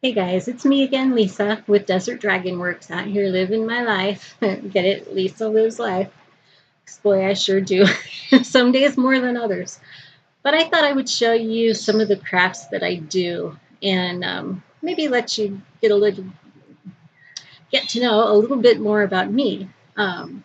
Hey guys, it's me again, Lisa, with Desert Dragon Works out here living my life. Get it? Lisa lives life. 'Cause boy, I sure do. Some days more than others. But I thought I would show you some of the crafts that I do and maybe let you get to know a little bit more about me. Um,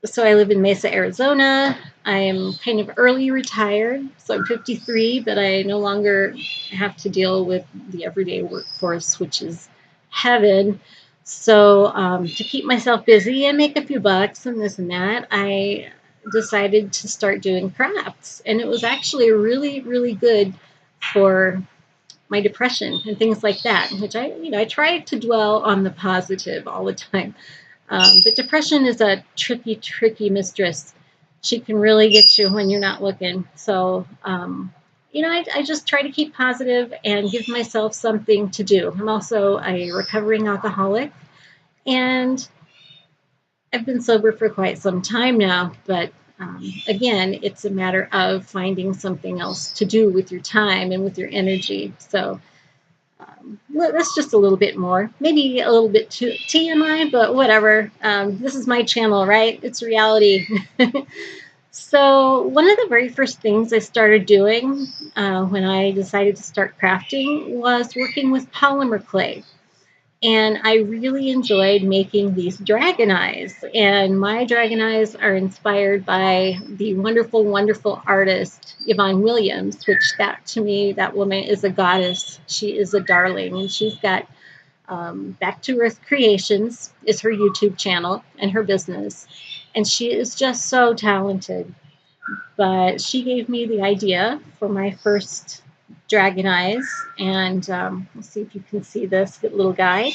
so I live in Mesa, Arizona. I'm kind of early retired, so I'm 53, but I no longer have to deal with the everyday workforce, which is heaven. So to keep myself busy and make a few bucks and this and that, I decided to start doing crafts, and it was actually really, really good for my depression and things like that. Which I try to dwell on the positive all the time. But depression is a tricky, tricky mistress. She can really get you when you're not looking. So, I just try to keep positive and give myself something to do. I'm also a recovering alcoholic, and I've been sober for quite some time now. But again, it's a matter of finding something else to do with your time and with your energy. So, that's just a little bit more, maybe a little bit too TMI, but whatever. This is my channel, right? It's reality. So one of the very first things I started doing when I decided to start crafting was working with polymer clay. And I really enjoyed making these dragon eyes. And my dragon eyes are inspired by the wonderful, wonderful artist Yvonne Williams, which that to me, that woman is a goddess. She is a darling. And she's got Back to Earth Creations is her YouTube channel and her business. And she is just so talented. But she gave me the idea for my first dragon eyes. And let's see if you can see this little guy.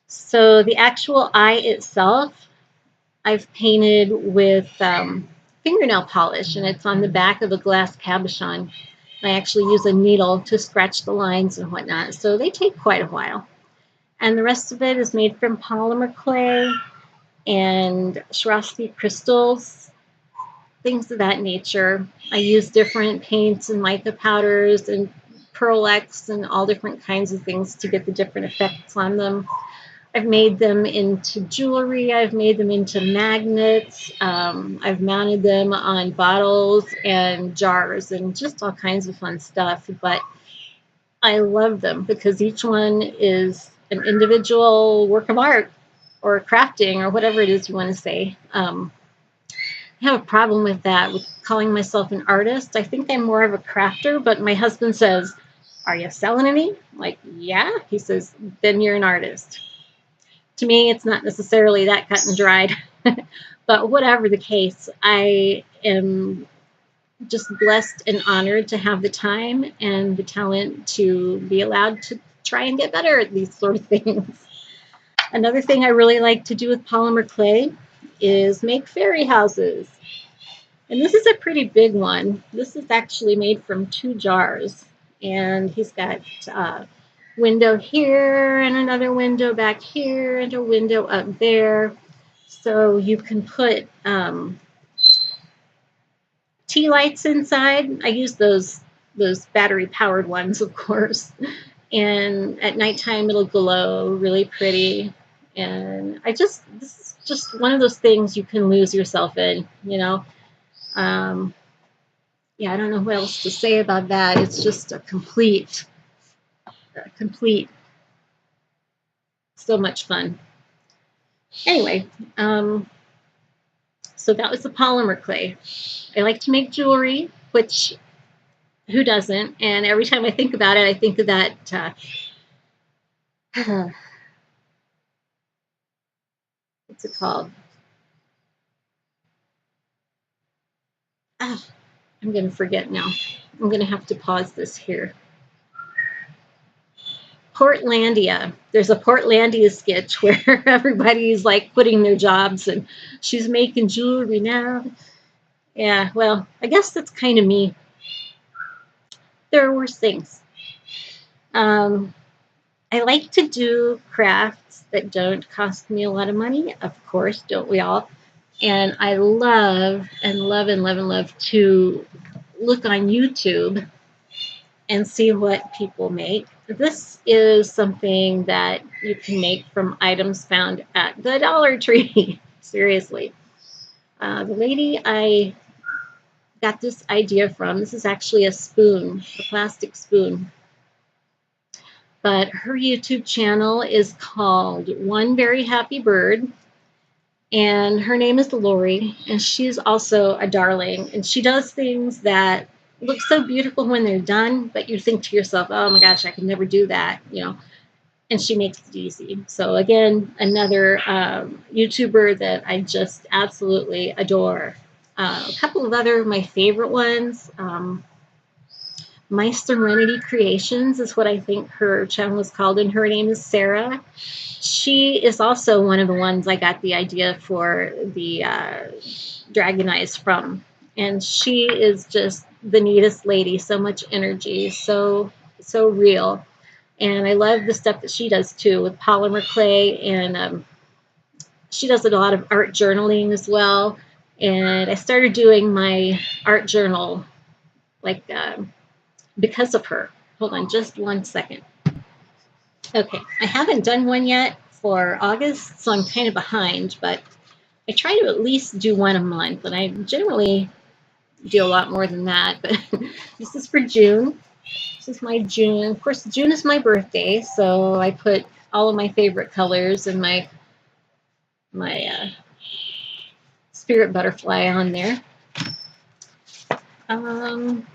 So the actual eye itself, I've painted with fingernail polish, and it's on the back of a glass cabochon. I actually use a needle to scratch the lines and whatnot, so they take quite a while. And the rest of it is made from polymer clay and Swarovski crystals, things of that nature. I use different paints and mica powders and Pearl-Ex and all different kinds of things to get the different effects on them. I've made them into jewelry. I've made them into magnets. I've mounted them on bottles and jars and just all kinds of fun stuff. But I love them because each one is an individual work of art or crafting or whatever it is you want to say. I have a problem with that, with calling myself an artist. I think I'm more of a crafter, but my husband says, "Are you selling any?" I'm like, yeah. He says, "Then you're an artist." To me, it's not necessarily that cut and dried. But whatever the case, I am just blessed and honored to have the time and the talent to be allowed to try and get better at these sort of things. Another thing I really like to do with polymer clay is make fairy houses. And this is a pretty big one. This is actually made from 2 jars. And he's got window here and another window back here and a window up there. So you can put tea lights inside. I use those battery powered ones, of course. And at nighttime it'll glow really pretty. And this is just one of those things you can lose yourself in, you know. Yeah, I don't know what else to say about that. It's just a complete, so much fun. Anyway, so that was the polymer clay. I like to make jewelry, which who doesn't? And every time I think about it, I think of that. What's it called? Ah, I'm going to forget now. I'm going to have to pause this here. Portlandia. There's a Portlandia sketch where everybody's like quitting their jobs and she's making jewelry now. Yeah, well, I guess that's kind of me. There are worse things. I like to do crafts that don't cost me a lot of money. Of course, don't we all? And I love and love and love and love to look on YouTube and see what people make. This is something that you can make from items found at the Dollar Tree. Seriously. The lady I got this idea from, this is actually a spoon, a plastic spoon. But her YouTube channel is called One Very Happy Bird. And her name is Lori, and she's also a darling. And she does things that look so beautiful when they're done, but you think to yourself, oh my gosh, I could never do that, you know. And she makes it easy. So again, another YouTuber that I just absolutely adore. A couple of other of my favorite ones. My Serenity Creations is what I think her channel is called, and her name is Sarah. She is also one of the ones I got the idea for the Dragon Eyes from. And she is just the neatest lady, so much energy, so real. And I love the stuff that she does too with polymer clay, and she does a lot of art journaling as well. And I started doing my art journal like because of her. Hold on just one second. Okay, I haven't done one yet for August, so I'm kind of behind, but I try to at least do one a month, and I generally do a lot more than that. But this is for June. This is my June. Of course, June is my birthday, so I put all of my favorite colors and my spirit butterfly on there.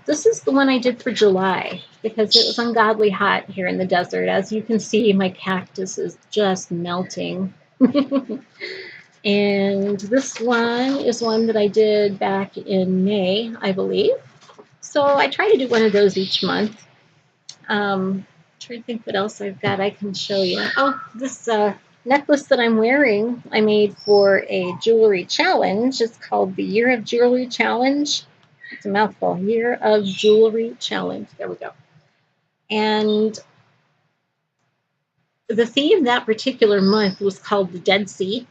This is the one I did for July because it was ungodly hot here in the desert. As you can see, my cactus is just melting. And this one is one that I did back in May, I believe. So I try to do one of those each month. Trying to think what else I've got I can show you. Oh, this necklace that I'm wearing, I made for a jewelry challenge. It's called the Year of Jewelry Challenge. It's a mouthful. Year of Jewelry Challenge. There we go. And the theme that particular month was called the Dead Sea.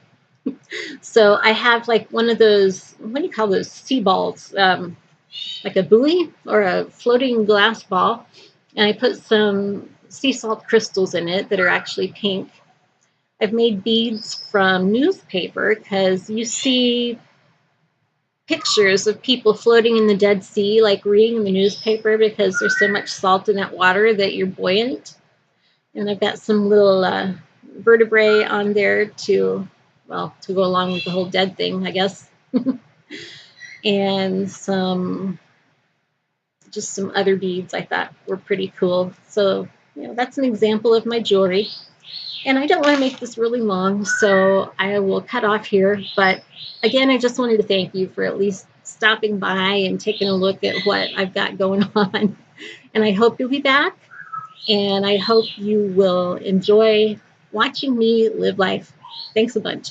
So I have like one of those, what do you call those, sea balls, like a buoy or a floating glass ball. And I put some sea salt crystals in it that are actually pink. I've made beads from newspaper because you see pictures of people floating in the Dead Sea, like reading the newspaper because there's so much salt in that water that you're buoyant. And I've got some little vertebrae on there to go along with the whole dead thing, I guess. And just some other beads I thought were pretty cool. So, that's an example of my jewelry. And I don't want to make this really long, so I will cut off here. But again, I just wanted to thank you for at least stopping by and taking a look at what I've got going on. And I hope you'll be back. And I hope you will enjoy watching me live life. Thanks a bunch.